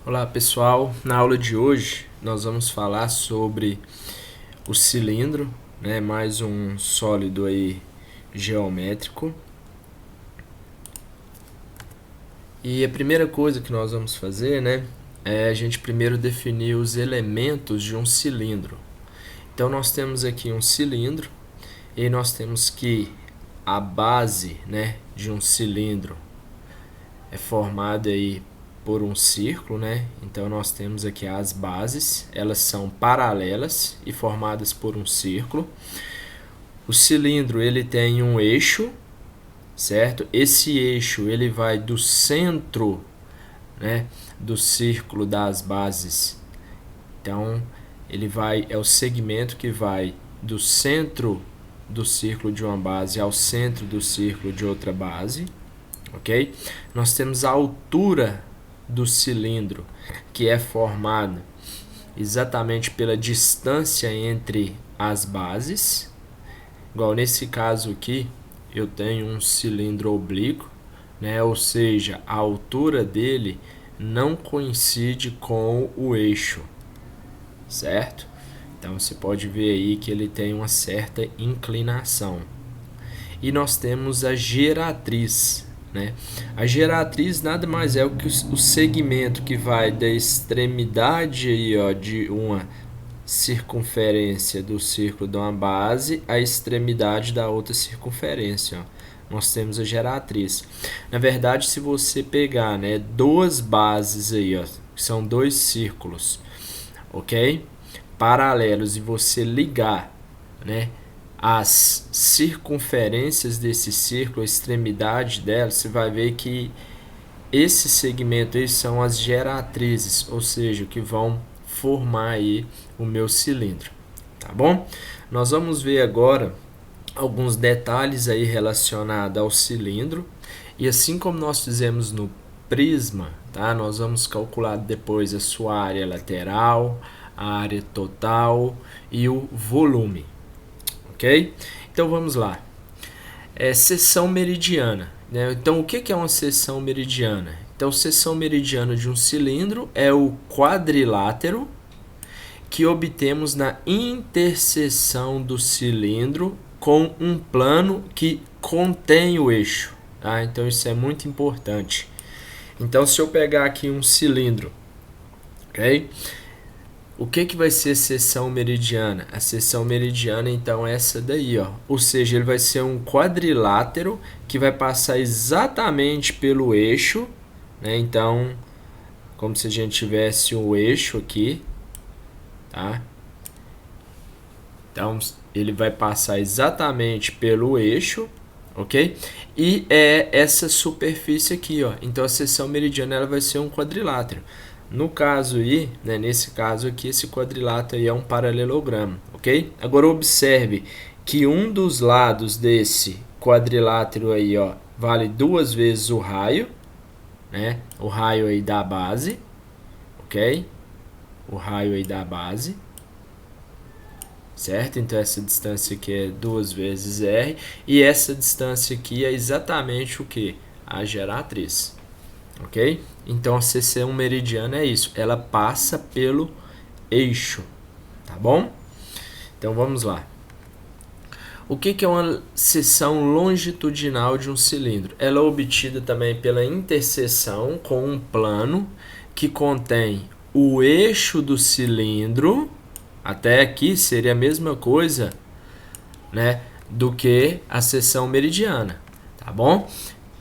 Olá pessoal, na aula de hoje nós vamos falar sobre o cilindro, né? Mais um sólido aí geométrico. E a primeira coisa que nós vamos fazer, né, é a gente primeiro definir os elementos de um cilindro. Então nós temos aqui um cilindro e nós temos que a base, né, de um cilindro é formada aí por um círculo, né? Então nós temos aqui as bases, elas são paralelas e formadas por um círculo. O cilindro ele tem um eixo, certo? Esse eixo ele vai do centro, né, do círculo das bases. Então ele é o segmento que vai do centro do círculo de uma base ao centro do círculo de outra base, ok? Nós temos a altura do cilindro, que é formado exatamente pela distância entre as bases. Igual nesse caso aqui, eu tenho um cilindro oblíquo, né? Ou seja, a altura dele não coincide com o eixo, certo? Então você pode ver aí que ele tem uma certa inclinação. E nós temos a geratriz, né? A geratriz nada mais é que o segmento que vai da extremidade aí, ó, de uma circunferência do círculo de uma base à extremidade da outra circunferência. Ó. Nós temos a geratriz. Na verdade, se você pegar, né, duas bases aí, ó, que são dois círculos, ok? Paralelos, e você ligar, né, as circunferências desse círculo, a extremidade dela, você vai ver que esse segmento aí são as geratrizes, ou seja, que vão formar aí o meu cilindro, tá bom? Nós vamos ver agora alguns detalhes aí relacionados ao cilindro, e assim como nós fizemos no prisma, tá? Nós vamos calcular depois a sua área lateral, a área total e o volume. Ok? Então vamos lá. Seção meridiana. Né? Então o que é uma seção meridiana? Então seção meridiana de um cilindro é o quadrilátero que obtemos na interseção do cilindro com um plano que contém o eixo. Tá? Então isso é muito importante. Então se eu pegar aqui um cilindro, ok? O que vai ser seção meridiana? A seção meridiana, então, é essa daí, ó. Ou seja, ele vai ser um quadrilátero que vai passar exatamente pelo eixo, né? Então, como se a gente tivesse um eixo aqui, tá? Então, ele vai passar exatamente pelo eixo, ok? E é essa superfície aqui, ó. Então, a seção meridiana ela vai ser um quadrilátero. No caso aí, né, nesse caso aqui, esse quadrilátero aí é um paralelogramo, ok? Agora observe que um dos lados desse quadrilátero aí, ó, vale duas vezes o raio, né? O raio aí da base, ok? O raio aí da base, certo? Então essa distância aqui é 2 vezes R, e essa distância aqui é exatamente o que? A geratriz. Ok? Então a seção meridiana é isso, ela passa pelo eixo, tá bom? Então vamos lá. O que é uma seção longitudinal de um cilindro? Ela é obtida também pela interseção com um plano que contém o eixo do cilindro, até aqui seria a mesma coisa, né, do que a seção meridiana, tá bom?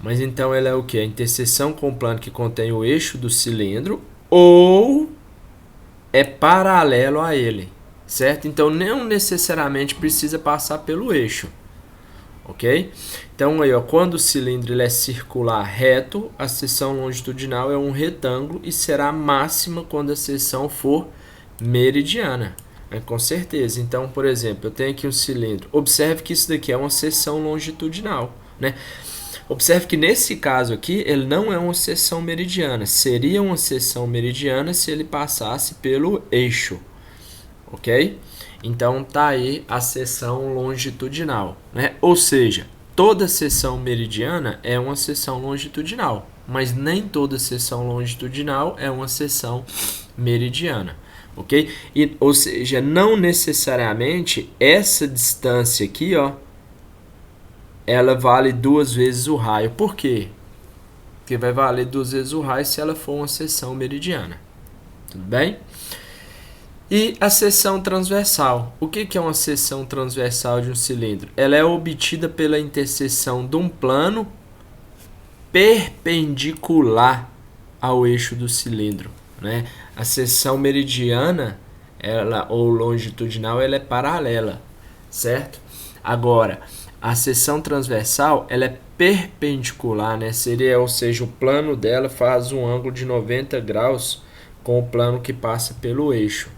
Mas então ela é o que? A interseção com o plano que contém o eixo do cilindro ou é paralelo a ele, certo? Então não necessariamente precisa passar pelo eixo, ok? Então aí, ó, quando o cilindro ele é circular reto, a seção longitudinal é um retângulo e será máxima quando a seção for meridiana, com certeza. Então, por exemplo, eu tenho aqui um cilindro. Observe que isso daqui é uma seção longitudinal, né? Observe que nesse caso aqui, ele não é uma seção meridiana. Seria uma seção meridiana se ele passasse pelo eixo, ok? Então, tá aí a seção longitudinal, né? Ou seja, toda seção meridiana é uma seção longitudinal, mas nem toda seção longitudinal é uma seção meridiana, ok? Ou seja, não necessariamente essa distância aqui, ó, ela vale 2 vezes o raio. Por quê? Porque vai valer 2 vezes o raio se ela for uma seção meridiana. Tudo bem? E a seção transversal. O que é uma seção transversal de um cilindro? Ela é obtida pela interseção de um plano perpendicular ao eixo do cilindro, né? A seção meridiana, ou longitudinal, ela é paralela, certo? Agora, a seção transversal, ela é perpendicular, né? Ou seja, o plano dela faz um ângulo de 90 graus com o plano que passa pelo eixo,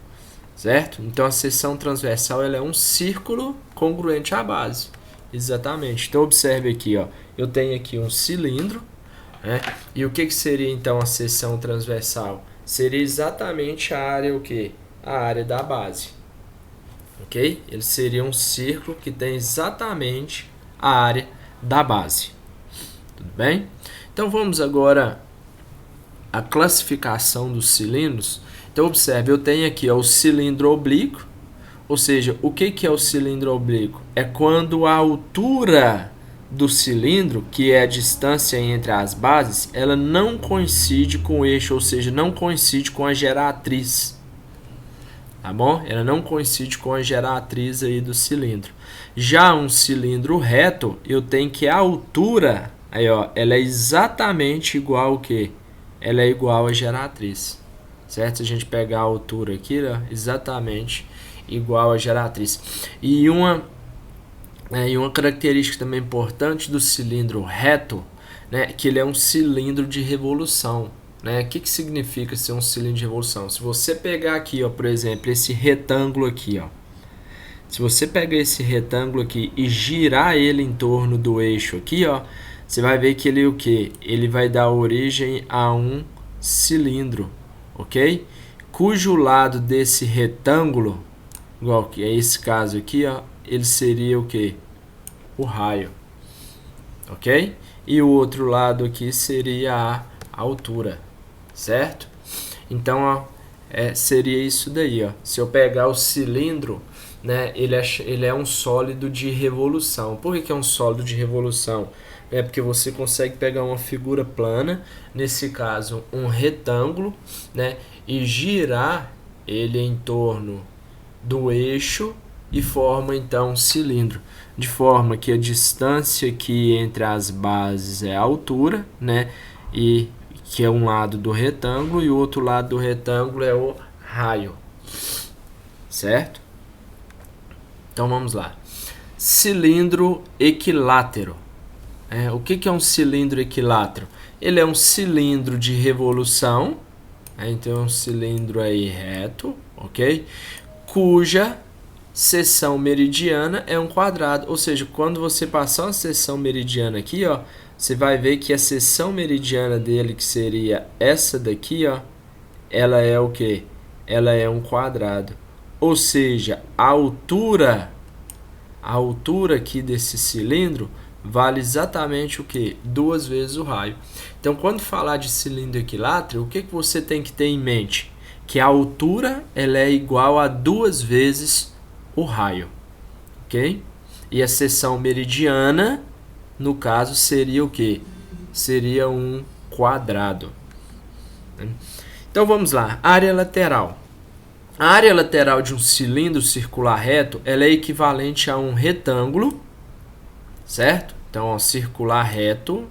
certo? Então, a seção transversal, ela é um círculo congruente à base. Exatamente. Então, observe aqui, ó. Eu tenho aqui um cilindro, né? E o que seria, então, a seção transversal? Seria exatamente a área, o quê? A área da base. Ok? Ele seria um círculo que tem exatamente a área da base. Tudo bem? Então, vamos agora à classificação dos cilindros. Então, observe, eu tenho aqui ó, o cilindro oblíquo, ou seja, o que é o cilindro oblíquo? É quando a altura do cilindro, que é a distância entre as bases, ela não coincide com o eixo, ou seja, não coincide com a geratriz. Tá bom? Ela não coincide com a geratriz aí do cilindro. Já um cilindro reto, eu tenho que a altura, aí ó, ela é exatamente igual ao quê? Ela é igual à geratriz. Certo? Se a gente pegar a altura aqui, ó, exatamente igual à geratriz. E uma característica também importante do cilindro reto, né, que ele é um cilindro de revolução. Né? O que significa ser um cilindro de revolução? Se você pegar aqui, ó, por exemplo, esse retângulo aqui, ó, se você pegar esse retângulo aqui e girar ele em torno do eixo aqui, ó, você vai ver que ele o quê? Ele vai dar origem a um cilindro, ok? Cujo lado desse retângulo, igual que é esse caso aqui, ó, ele seria o quê? O raio, ok? E o outro lado aqui seria a altura, certo? Então, ó, seria isso daí, ó. Se eu pegar o cilindro, né, ele é um sólido de revolução. Por que é um sólido de revolução? É porque você consegue pegar uma figura plana, nesse caso um retângulo, né, e girar ele em torno do eixo e forma então um cilindro, de forma que a distância aqui entre as bases é a altura, né, e que é um lado do retângulo e o outro lado do retângulo é o raio, certo? Então vamos lá. Cilindro equilátero. O que é um cilindro equilátero? Ele é um cilindro de revolução, então é um cilindro aí reto, ok? Cuja seção meridiana é um quadrado, ou seja, quando você passar uma seção meridiana aqui, ó, você vai ver que a seção meridiana dele, que seria essa daqui, ó, ela é o quê? Ela é um quadrado. Ou seja, a altura aqui desse cilindro vale exatamente o quê? 2 vezes o raio. Então, quando falar de cilindro equilátero, o que você tem que ter em mente? Que a altura ela é igual a 2 vezes o raio, ok? E a seção meridiana, no caso, seria o quê? Seria um quadrado. Então, vamos lá. Área lateral. A área lateral de um cilindro circular reto ela é equivalente a um retângulo, certo? Então, ó, circular reto,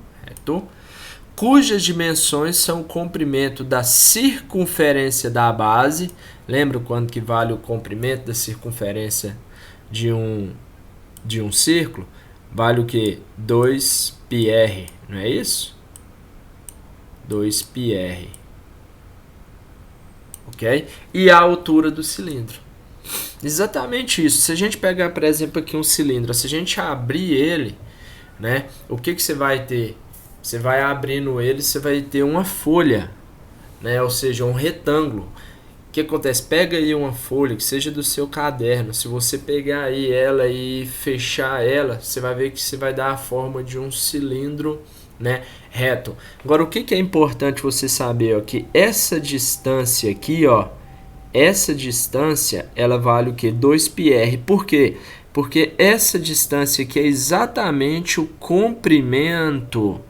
cujas dimensões são o comprimento da circunferência da base. Lembra quando que vale o comprimento da circunferência de um círculo? Vale o que? 2πr, não é isso? 2πr. Ok? E a altura do cilindro. Exatamente isso. Se a gente pegar, por exemplo, aqui um cilindro, se a gente abrir ele, né, o que você vai ter? Você vai abrindo ele, você vai ter uma folha, né, ou seja, um retângulo. O que acontece? Pega aí uma folha, que seja do seu caderno. Se você pegar aí ela e fechar ela, você vai ver que você vai dar a forma de um cilindro, né, reto. Agora, o que é importante você saber? Ó, que essa distância aqui, ó, essa distância, ela vale o que? 2πr. Por quê? Porque essa distância aqui é exatamente o comprimento,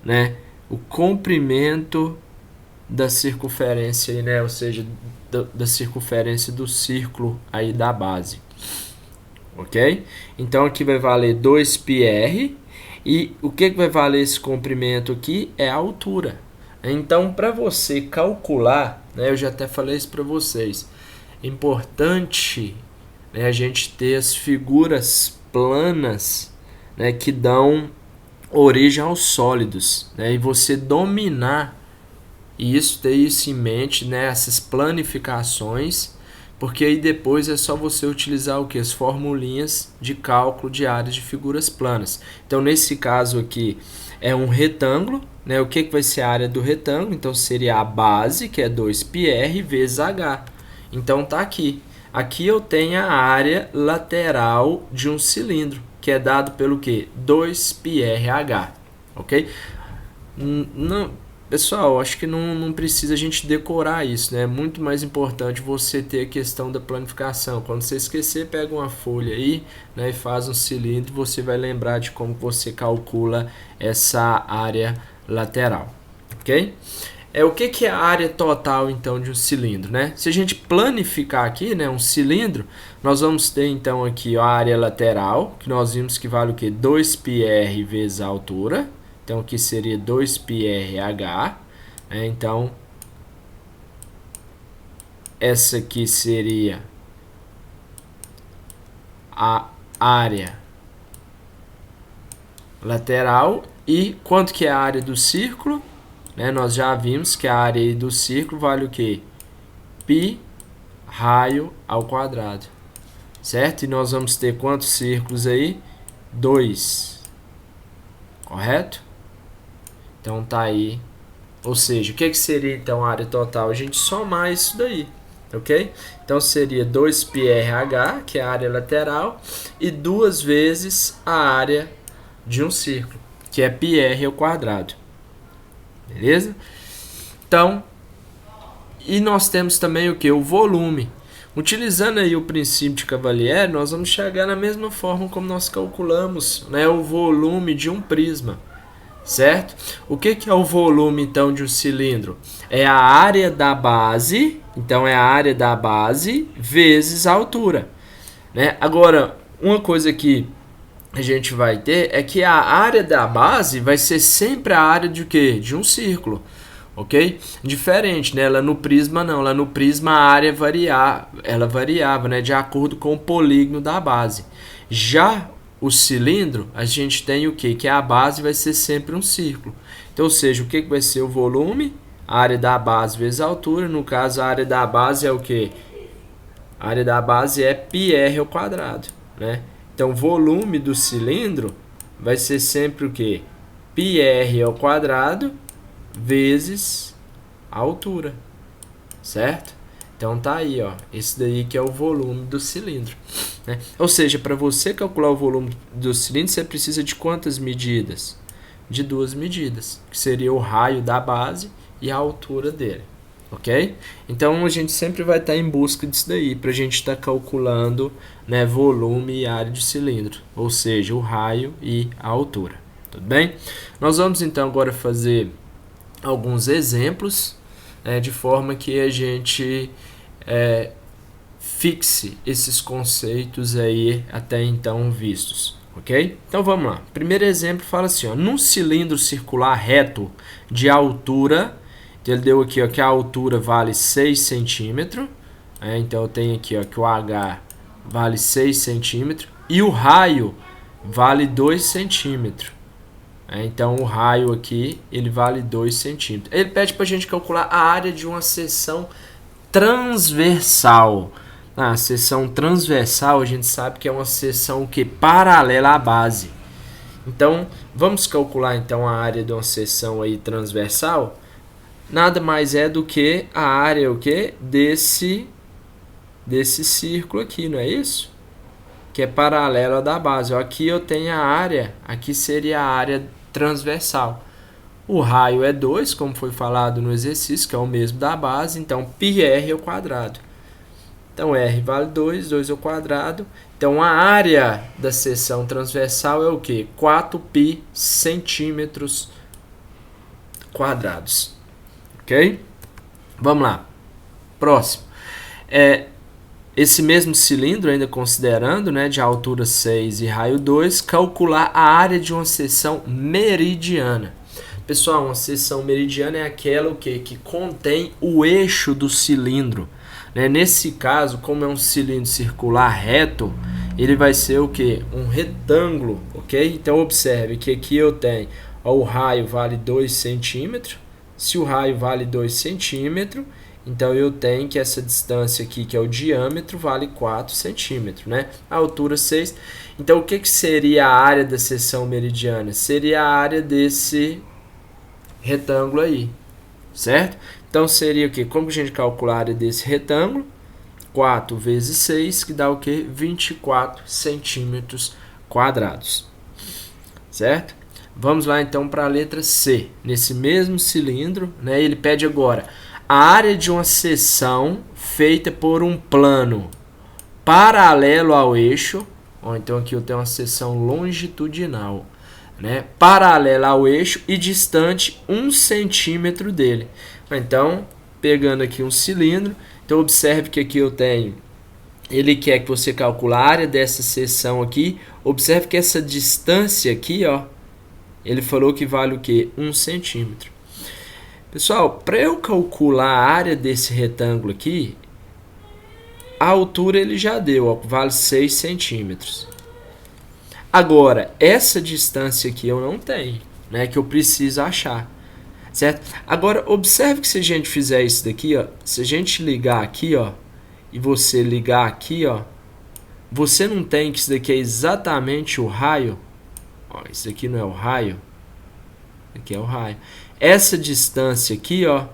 né? O comprimento da circunferência, né? Ou seja, da circunferência do círculo aí da base. Ok? Então aqui vai valer 2πr. E o que vai valer esse comprimento aqui é a altura. Então, para você calcular, né, eu já até falei isso para vocês, é importante, né, a gente ter as figuras planas, né, que dão origem aos sólidos, né, e você dominar isso, ter isso em mente, né, essas planificações, porque aí depois é só você utilizar o que? As formulinhas de cálculo de áreas de figuras planas. Então, nesse caso aqui, é um retângulo, né? O que vai ser a área do retângulo? Então, seria a base, que é 2πr vezes h. Então, tá aqui. Aqui eu tenho a área lateral de um cilindro, que é dado pelo quê? 2πrh, ok? Não, pessoal, acho que não precisa a gente decorar isso, né? É muito mais importante você ter a questão da planificação. Quando você esquecer, pega uma folha aí, né, e faz um cilindro, você vai lembrar de como você calcula essa área lateral, ok? O que é a área total, então, de um cilindro, né? Se a gente planificar aqui, né, um cilindro, nós vamos ter, então, aqui a área lateral, que nós vimos que vale o quê? 2πr vezes a altura. Então, aqui seria 2πrh. Então, essa aqui seria a área lateral. E quanto que é a área do círculo? Né? Nós já vimos que a área do círculo vale o quê? Π raio ao quadrado. Certo? E nós vamos ter quantos círculos aí? 2. Correto? Então tá aí. Ou seja, o que seria então a área total? A gente somar isso daí, ok? Então seria 2πrh, que é a área lateral, e 2 vezes a área de um círculo, que é πr ao quadrado. Beleza? Então, e nós temos também o que? O volume. Utilizando aí o princípio de Cavalieri, nós vamos chegar na mesma forma como nós calculamos, né, o volume de um prisma. Certo? O que é o volume, então, de um cilindro? É a área da base, então é a área da base vezes a altura. Né? Agora, uma coisa que a gente vai ter é que a área da base vai ser sempre a área de quê? De um círculo. Ok? Diferente, né? Lá no prisma não. Lá no prisma a área variava, né, de acordo com o polígono da base. Já o cilindro, a gente tem o quê? Que a base vai ser sempre um círculo. Então, ou seja, o que vai ser o volume? A área da base vezes a altura. No caso, a área da base é o quê? A área da base é πr ao quadrado, né? Então, o volume do cilindro vai ser sempre o quê? πr ao quadrado vezes a altura, certo? Então tá aí, ó, esse daí que é o volume do cilindro, né? Ou seja, para você calcular o volume do cilindro, você precisa de quantas medidas? De 2 medidas, que seria o raio da base e a altura dele, ok? Então a gente sempre vai estar em busca disso daí, para a gente estar calculando, né, volume e área de cilindro, ou seja, o raio e a altura, tudo bem? Nós vamos então agora fazer alguns exemplos, de forma que a gente fixe esses conceitos aí até então vistos, ok? Então vamos lá. Primeiro exemplo fala assim, ó, num cilindro circular reto de altura, então ele deu aqui, ó, que a altura vale 6 centímetros, então eu tenho aqui, ó, que o H vale 6 centímetros e o raio vale 2 centímetros. Então o raio aqui ele vale 2 centímetros. Ele pede para a gente calcular a área de uma seção transversal. A seção transversal a gente sabe que é uma seção que paralela à base. Então vamos calcular então a área de uma seção aí transversal. Nada mais é do que a área o quê? Desse círculo aqui, não é isso? Que é paralelo à da base. Aqui eu tenho a área, aqui seria a área transversal, O raio é 2, como foi falado no exercício, que é o mesmo da base, então πr ao quadrado. Então, R vale 2, 2 ao quadrado. Então, a área da seção transversal é o quê? 4π centímetros quadrados. Ok? Vamos lá. Próximo. Esse mesmo cilindro, ainda considerando, né, de altura 6 e raio 2, calcular a área de uma seção meridiana. Pessoal, uma seção meridiana é aquela o quê? Que contém o eixo do cilindro. Né? Nesse caso, como é um cilindro circular reto, ele vai ser o quê? Um retângulo, ok? Então, observe que aqui eu tenho, ó, o raio vale 2 centímetros. Se o raio vale 2 centímetros, então eu tenho que essa distância aqui, que é o diâmetro, vale 4 centímetros, né? A altura 6. Então, o que seria a área da seção meridiana? Seria a área desse retângulo aí, certo? Então, seria o quê? Como a gente calcula a área desse retângulo? 4 vezes 6, que dá o quê? 24 centímetros quadrados, certo? Vamos lá, então, para a letra C. Nesse mesmo cilindro, né, ele pede agora a área de uma seção feita por um plano paralelo ao eixo. Ó, então, aqui eu tenho uma seção longitudinal, né, paralela ao eixo e distante 1 centímetro dele. Então, pegando aqui um cilindro, então observe que aqui eu tenho, ele quer que você calcule a área dessa seção aqui. Observe que essa distância aqui, ó, ele falou que vale o quê? 1 centímetro. Pessoal, para eu calcular a área desse retângulo aqui, a altura ele já deu, ó, vale 6 centímetros. Agora, essa distância aqui eu não tenho, né, que eu preciso achar, certo? Agora, observe que se a gente fizer isso daqui, ó, se a gente ligar aqui, ó, e você ligar aqui, ó, você não tem que isso daqui é exatamente o raio. Ó, isso aqui não é o raio, aqui é o raio. Essa distância aqui, ó,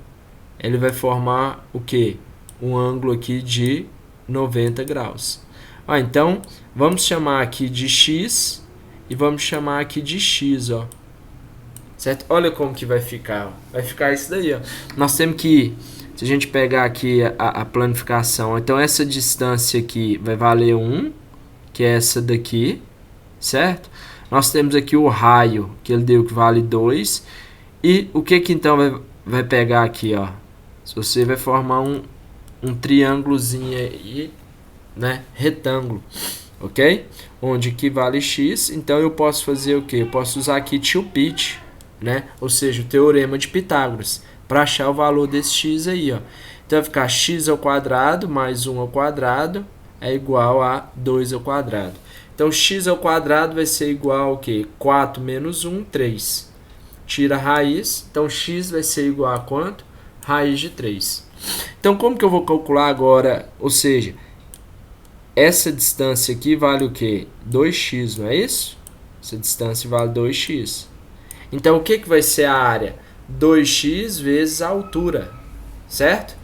ele vai formar o quê? Um ângulo aqui de 90 graus. Ó, então, vamos chamar aqui de x e vamos chamar aqui de x, ó. Certo? Olha como que vai ficar. Ó. Vai ficar isso daí, ó. Nós temos que, se a gente pegar aqui a planificação, então essa distância aqui vai valer 1, que é essa daqui, certo? Nós temos aqui o raio, que ele deu que vale 2. E o que então vai pegar aqui, ó? Se você vai formar um triângulozinho aí, né? Retângulo, ok? Onde que vale x, então eu posso fazer o que? Eu posso usar aqui tio Pit, né? Ou seja, o teorema de Pitágoras, para achar o valor desse x aí, ó. Então vai ficar x ao quadrado mais 1 ao quadrado é igual a 2 ao quadrado. Então x ao quadrado vai ser igual ao quê? 4 menos 1, 3. Tira a raiz, então x vai ser igual a quanto? Raiz de 3. Então, como que eu vou calcular agora? Ou seja, essa distância aqui vale o quê? 2x, não é isso? Essa distância vale 2x. Então, o que vai ser a área? 2x vezes a altura, certo?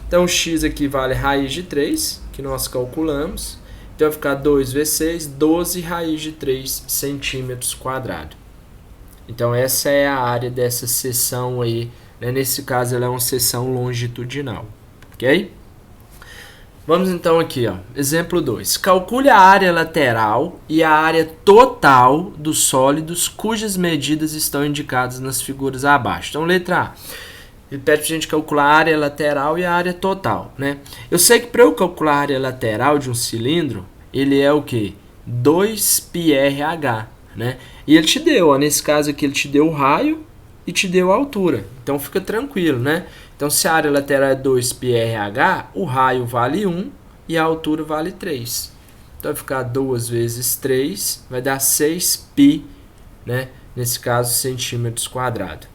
Então, x aqui vale raiz de 3, que nós calculamos. Então, vai ficar 2 vezes 6, 12 raiz de 3 centímetros quadrados. Então, essa é a área dessa seção aí, né? Nesse caso, ela é uma seção longitudinal, ok? Vamos então aqui, ó. Exemplo 2. Calcule a área lateral e a área total dos sólidos cujas medidas estão indicadas nas figuras abaixo. Então, letra A. Ele pede para a gente calcular a área lateral e a área total, né? Eu sei que para eu calcular a área lateral de um cilindro, ele é o quê? 2πrh, né? E ele te deu, ó, nesse caso aqui, ele te deu o raio e te deu a altura. Então, fica tranquilo, né? Então, se a área lateral é 2πrh, o raio vale 1 e a altura vale 3. Então, vai ficar 2 vezes 3, vai dar 6π, né? Nesse caso, centímetros quadrados.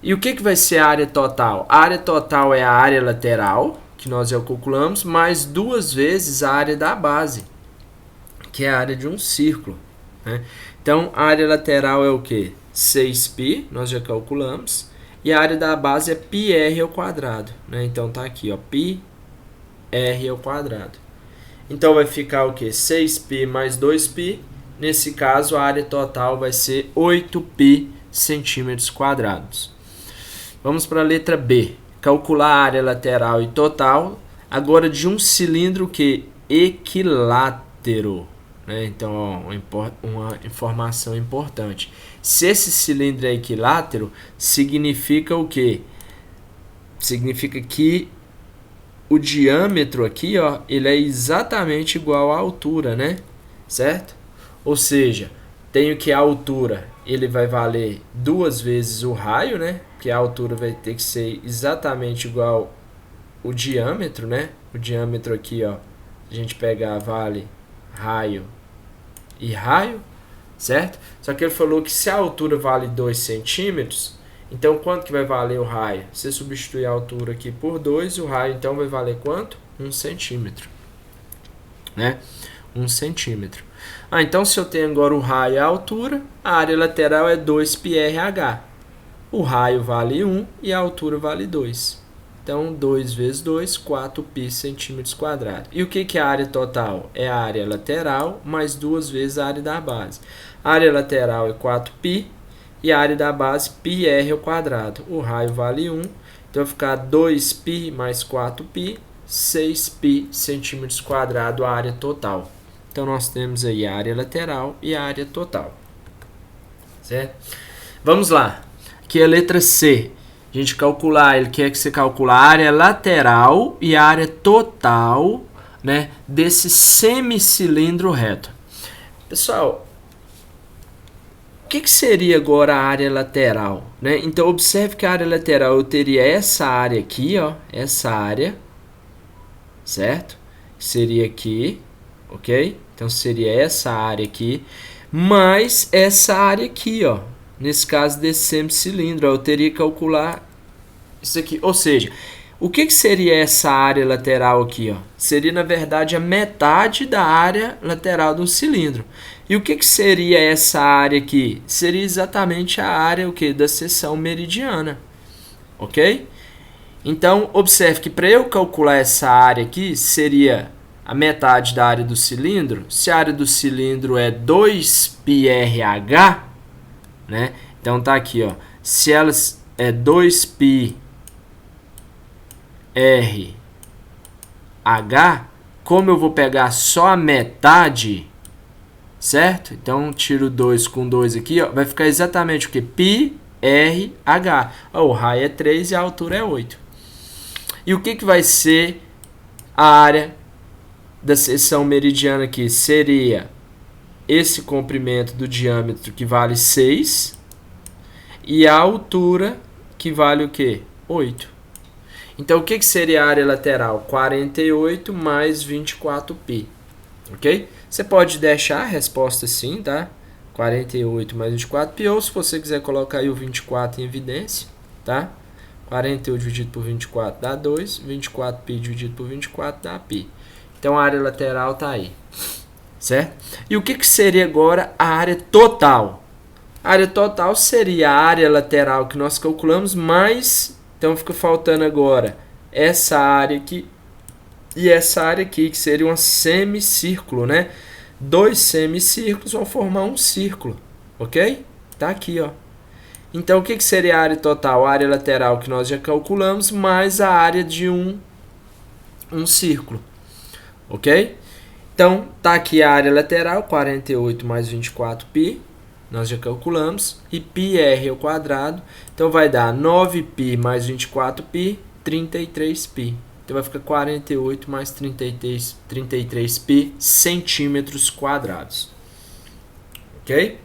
E o que vai ser a área total? A área total é a área lateral, que nós já calculamos, mais 2 vezes a área da base, que é a área de um círculo, né? Então, a área lateral é o quê? 6π, nós já calculamos. E a área da base é πr ao quadrado, né? Então, tá aqui, ó, πr ao quadrado. Então, vai ficar o quê? 6π mais 2π. Nesse caso, a área total vai ser 8π centímetros quadrados. Vamos para a letra B. Calcular a área lateral e total, agora de um cilindro que equilátero. Né? Então, ó, uma informação importante. Se esse cilindro é equilátero, significa o quê? Significa que o diâmetro aqui, ó, ele é exatamente igual à altura, né? Certo? Ou seja, tenho que a altura ele vai valer 2 vezes o raio, né? Porque a altura vai ter que ser exatamente igual o diâmetro, né? O diâmetro aqui, ó, a gente pegar vale raio e raio, certo? Só que ele falou que se a altura vale 2 centímetros, então quanto que vai valer o raio? Você substitui a altura aqui por 2, o raio então vai valer quanto? 1 centímetro, né? 1 centímetro. Então se eu tenho agora o raio e a altura, a área lateral é 2πrh. O raio vale 1 e a altura vale 2. Então 2 vezes 2, 4π centímetros quadrados. E o que é a área total? É a área lateral mais 2 vezes a área da base. A área lateral é 4π e a área da base πr ao quadrado. O raio vale 1, então vai ficar 2π mais 4π, 6π centímetros quadrados a área total. Então nós temos aí a área lateral e a área total. Certo? Vamos lá. Aqui é a letra C. A gente calcular, ele quer que você calcule a área lateral e a área total, né, desse semicilindro reto. Pessoal, o que seria agora a área lateral? Né? Então, observe que a área lateral eu teria essa área aqui, ó, essa área, certo? Seria aqui, ok? Então, seria essa área aqui, mais essa área aqui, ó. Nesse caso desse semicilindro, eu teria que calcular isso aqui. Ou seja, o que seria essa área lateral aqui? Ó? Seria, na verdade, a metade da área lateral do cilindro. E o que seria essa área aqui? Seria exatamente a área da seção meridiana. Ok? Então, observe que para eu calcular essa área aqui, seria a metade da área do cilindro. Se a área do cilindro é 2πrh, né? Então tá aqui, ó. Se elas é 2πrh, como eu vou pegar só a metade, certo? Então tiro 2 com 2 aqui, ó, vai ficar exatamente o que? πrh. Ó, o raio é 3 e a altura é 8. E o que vai ser a área da seção meridiana aqui? Seria esse comprimento do diâmetro que vale 6 e a altura que vale o quê? 8. Então, o que seria a área lateral? 48 mais 24π, ok? Você pode deixar a resposta assim, tá? 48 mais 24π, ou se você quiser colocar aí o 24 em evidência, tá? 48 dividido por 24 dá 2, 24π dividido por 24 dá π. Então, a área lateral tá aí. Certo? E o que seria agora a área total? A área total seria a área lateral que nós calculamos, mais, então fica faltando agora essa área aqui e essa área aqui, que seria um semicírculo, né? 2 semicírculos vão formar um círculo, ok? Tá aqui, ó. Então, o que seria a área total? A área lateral que nós já calculamos, mais a área de um círculo, ok? Então, tá aqui a área lateral, 48 mais 24π, nós já calculamos, e πr ao quadrado, então vai dar 9π mais 24π, 33π. Então, vai ficar 48 mais 33π centímetros quadrados. Ok?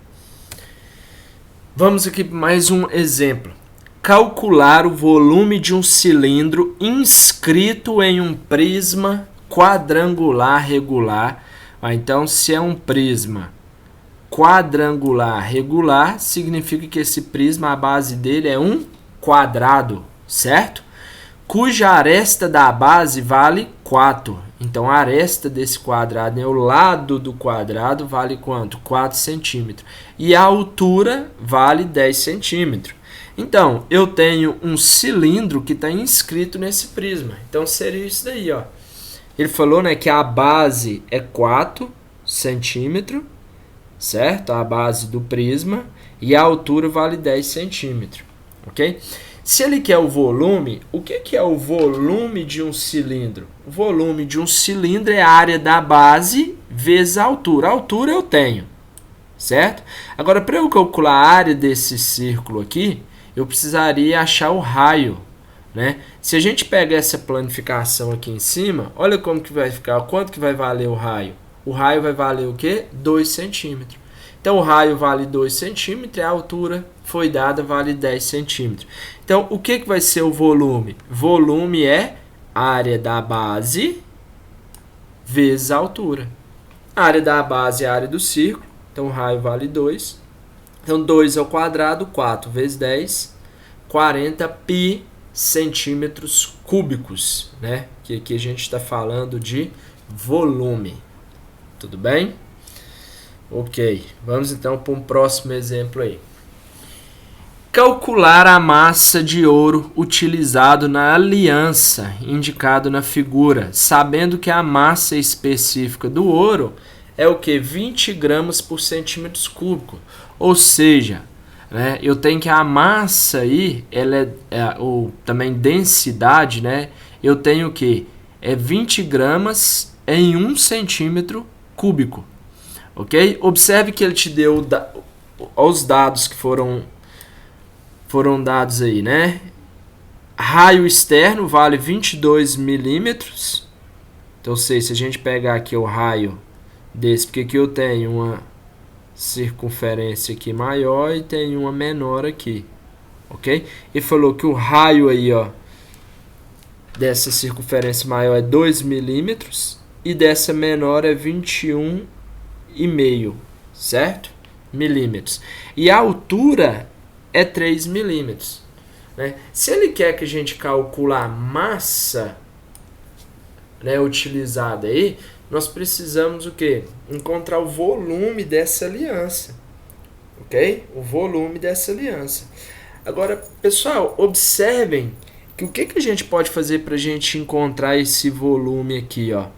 Vamos aqui para mais um exemplo. Calcular o volume de um cilindro inscrito em um prisma quadrangular regular. Então, se é um prisma quadrangular regular, significa que esse prisma, a base dele é um quadrado, certo? Cuja aresta da base vale 4. Então, a aresta desse quadrado, né, o lado do quadrado, vale quanto? 4 centímetros. E a altura vale 10 centímetros. Então, eu tenho um cilindro que está inscrito nesse prisma. Então, seria isso daí, ó. Ele falou, né, que a base é 4 centímetros, certo? A base do prisma. e a altura vale 10 centímetros, ok? Se ele quer o volume, o que é o volume de um cilindro? O volume de um cilindro é a área da base vezes a altura. A altura eu tenho, certo? Agora, para eu calcular a área desse círculo aqui, eu precisaria achar o raio, né? Se a gente pega essa planificação aqui em cima, olha como que vai ficar, quanto que vai valer o raio? O raio vai valer o quê? 2 centímetros. Então, o raio vale 2 centímetros e a altura foi dada vale 10 centímetros. Então, o que vai ser o volume? Volume é área da base vezes a altura. A área da base é a área do círculo, então o raio vale 2. Então, 2 ao quadrado, 4 vezes 10, 40 pi centímetros cúbicos, né? Que aqui a gente está falando de volume. Tudo bem? Ok, vamos então para um próximo exemplo aí. Calcular a massa de ouro utilizado na aliança, indicado na figura, sabendo que a massa específica do ouro é o que? 20 gramas por centímetro cúbico. Ou seja, né, eu tenho que a massa aí, ela ou também densidade, né? Eu tenho o que? É 20 gramas em 1 centímetro cúbico. Ok? Observe que ele te deu os dados que foram dados aí, né? Raio externo vale 22 milímetros. Então, se a gente pegar aqui o raio desse, porque aqui eu tenho uma circunferência aqui maior e tenho uma menor aqui, ok? Ele falou que o raio aí, ó, dessa circunferência maior é 2 milímetros e dessa menor é 21,5, certo? Milímetros. E a altura é 3 milímetros. Né? Se ele quer que a gente calcule a massa, né, utilizada aí, nós precisamos o quê? Encontrar o volume dessa aliança. Ok? O volume dessa aliança. Agora, pessoal, observem que o que a gente pode fazer para a gente encontrar esse volume aqui, ó? O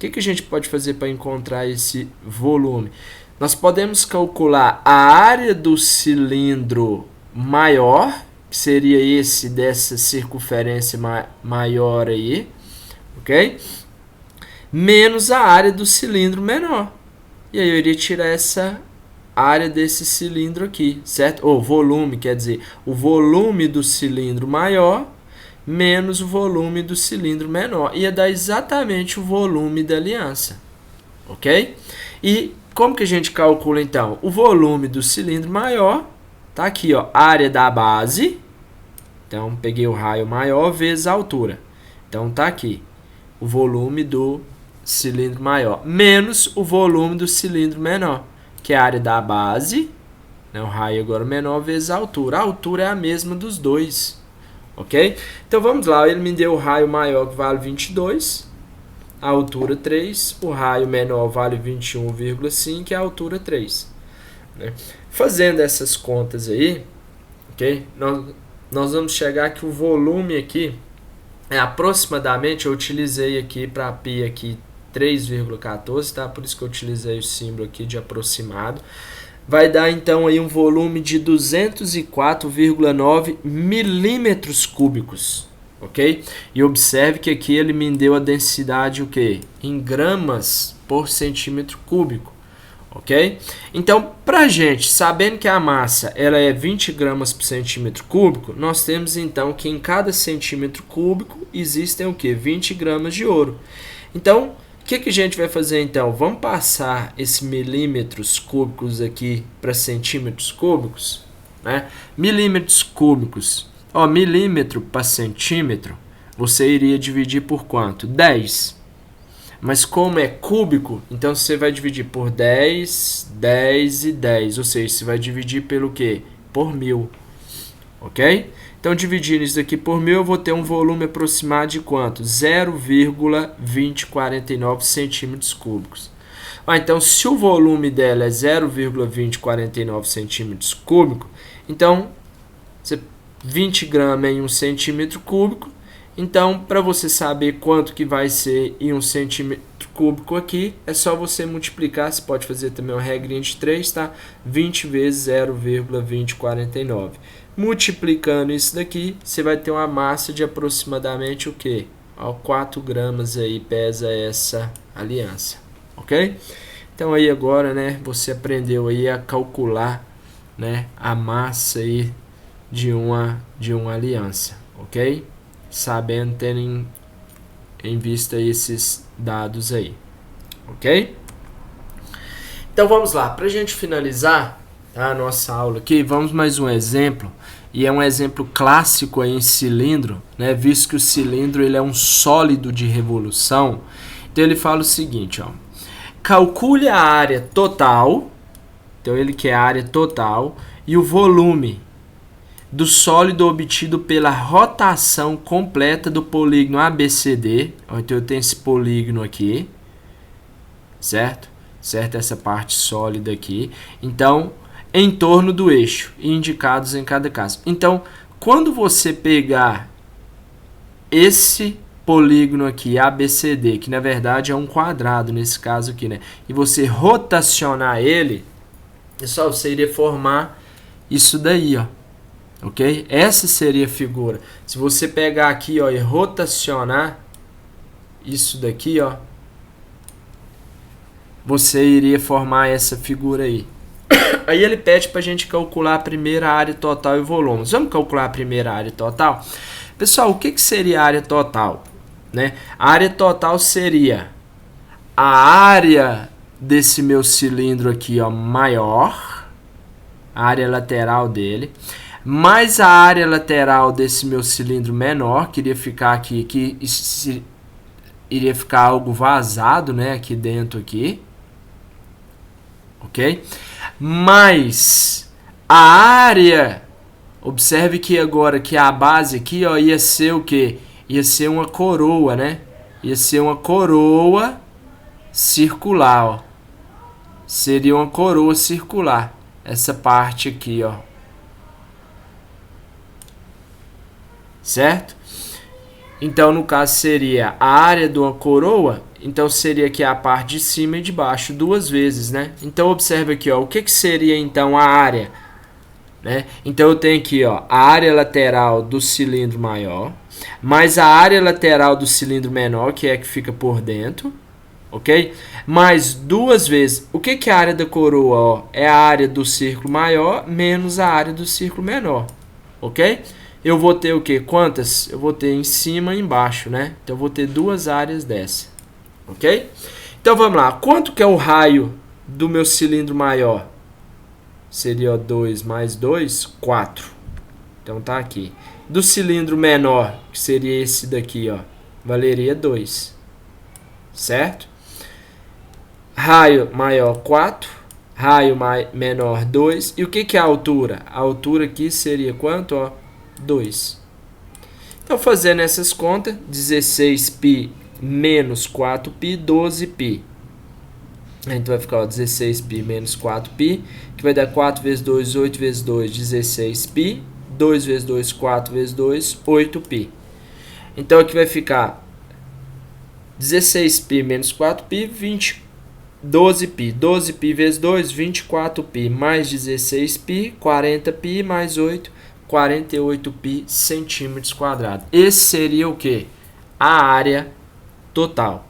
que a gente pode fazer para encontrar esse volume? Nós podemos calcular a área do cilindro maior, que seria esse dessa circunferência maior aí, ok? Menos a área do cilindro menor. E aí eu iria tirar essa área desse cilindro aqui, certo? Ou volume, quer dizer, o volume do cilindro maior menos o volume do cilindro menor. Ia dar exatamente o volume da aliança, ok? E como que a gente calcula, então? O volume do cilindro maior, tá aqui, ó, área da base. Então, peguei o raio maior vezes a altura. Então, tá aqui, o volume do cilindro maior, menos o volume do cilindro menor, que é a área da base, né, o raio agora menor, vezes a altura. A altura é a mesma dos dois, ok? Então, vamos lá, ele me deu o raio maior que vale 22, a altura 3, o raio menor vale 21,5 e a altura 3. Né? Fazendo essas contas aí, ok? Nós vamos chegar que o volume aqui é aproximadamente, eu utilizei aqui para pi aqui 3,14, tá? Por isso que eu utilizei o símbolo aqui de aproximado. Vai dar então aí um volume de 204,9 milímetros cúbicos, ok? E observe que aqui ele me deu a densidade o quê? Em gramas por centímetro cúbico, ok? Então, pra gente, sabendo que a massa ela é 20 gramas por centímetro cúbico, nós temos então que em cada centímetro cúbico existem o quê? 20 gramas de ouro. Então, o que a gente vai fazer então? Vamos passar esses milímetros cúbicos aqui para centímetros cúbicos, né? Milímetros cúbicos. Ó, milímetro para centímetro, você iria dividir por quanto? 10. Mas como é cúbico, então você vai dividir por 10, 10 e 10. Ou seja, você vai dividir pelo quê? Por 1000. Ok? Então, dividindo isso aqui por 1000, eu vou ter um volume aproximado de quanto? 0,2049 centímetros cúbicos. Então, se o volume dela é 0,2049 centímetros cúbicos, então, 20 gramas em 1 centímetro cúbico, Então, para você saber quanto que vai ser em um centímetro cúbico aqui, é só você multiplicar, você pode fazer também uma regrinha de 3, tá? 20 vezes 0,2049. Multiplicando isso daqui, você vai ter uma massa de aproximadamente o quê? 4 gramas aí pesa essa aliança, ok? Então aí agora, né, você aprendeu aí a calcular, né, a massa aí de uma aliança, ok? Sabendo, tendo em vista esses dados aí, ok? Então vamos lá, para a gente finalizar, tá, a nossa aula aqui, vamos mais um exemplo, e é um exemplo clássico aí em cilindro, né, visto que o cilindro ele é um sólido de revolução. Então ele fala o seguinte, ó, calcule a área total, então ele quer a área total, e o volume do sólido obtido pela rotação completa do polígono ABCD. Então eu tenho esse polígono aqui, certo? Certo? Essa parte sólida aqui. Então, em torno do eixo, indicados em cada caso. Então, quando você pegar esse polígono aqui, ABCD, que na verdade é um quadrado nesse caso aqui, né? E você rotacionar ele, pessoal, você iria formar isso daí, ó. Ok? Essa seria a figura. Se você pegar aqui, ó, e rotacionar isso daqui, ó, você iria formar essa figura aí. Aí ele pede para a gente calcular a primeira área total e volumes. Vamos calcular a primeira área total? Pessoal, o que seria a área total? Né? A área total seria a área desse meu cilindro aqui, ó, maior, a área lateral dele, mais a área lateral desse meu cilindro menor, que iria ficar aqui, que iria ficar algo vazado, né, aqui dentro aqui, ok? Mais a área, observe que agora que a base aqui, ó, ia ser o que? Ia ser uma coroa, né? Ia ser uma coroa circular, ó. Seria uma coroa circular, essa parte aqui, ó. Certo? Então, no caso, seria a área de uma coroa, então seria aqui a parte de cima e de baixo, duas vezes, né? Então, observe aqui, ó, o que seria, então, a área? Né? Então, eu tenho aqui, ó, a área lateral do cilindro maior, mais a área lateral do cilindro menor, que é a que fica por dentro, ok? Mais duas vezes, o que é a área da coroa? Ó? É a área do círculo maior menos a área do círculo menor, ok? Eu vou ter o quê? Quantas? Eu vou ter em cima e embaixo, né? Então, eu vou ter duas áreas dessa. Ok? Então, vamos lá. Quanto que é o raio do meu cilindro maior? Seria 2 mais 2, 4. Então, tá aqui. Do cilindro menor, que seria esse daqui, ó, valeria 2. Certo? Raio maior, 4. Raio menor, 2. E o que é a altura? A altura aqui seria quanto? Ó, 2. Então, fazendo essas contas, 16π menos 4π, 12π. Então, vai ficar 16π menos 4π, que vai dar 4 vezes 2, 8 vezes 2, 16π. 2 vezes 2, 4 vezes 2, 8π. Então, aqui vai ficar 16π menos 4π, 12π. 12π vezes 2, 24π, mais 16π, 40π, mais 8, 48π centímetros quadrados. Esse seria o que? A área total.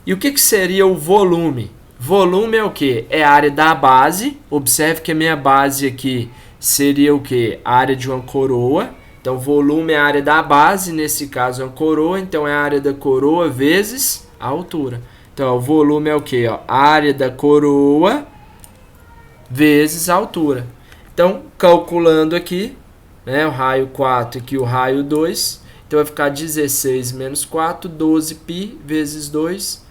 E o que seria o volume? Volume é o que? É a área da base. Observe que a minha base aqui seria o que? A área de uma coroa. Então, volume é a área da base, nesse caso é uma coroa, então é a área da coroa vezes a altura. Então, ó, o volume é o que? A área da coroa vezes a altura. Então, calculando aqui, né, o raio 4 aqui, o raio 2, então vai ficar 16 menos 4, 12π vezes 2,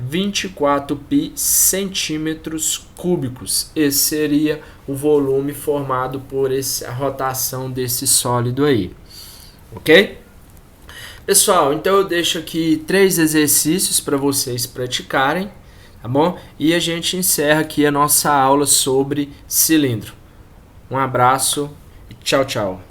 24π centímetros cúbicos. Esse seria o volume formado por a rotação desse sólido aí. Ok? Pessoal, então eu deixo aqui 3 exercícios para vocês praticarem, tá bom? E a gente encerra aqui a nossa aula sobre cilindro. Um abraço e tchau, tchau.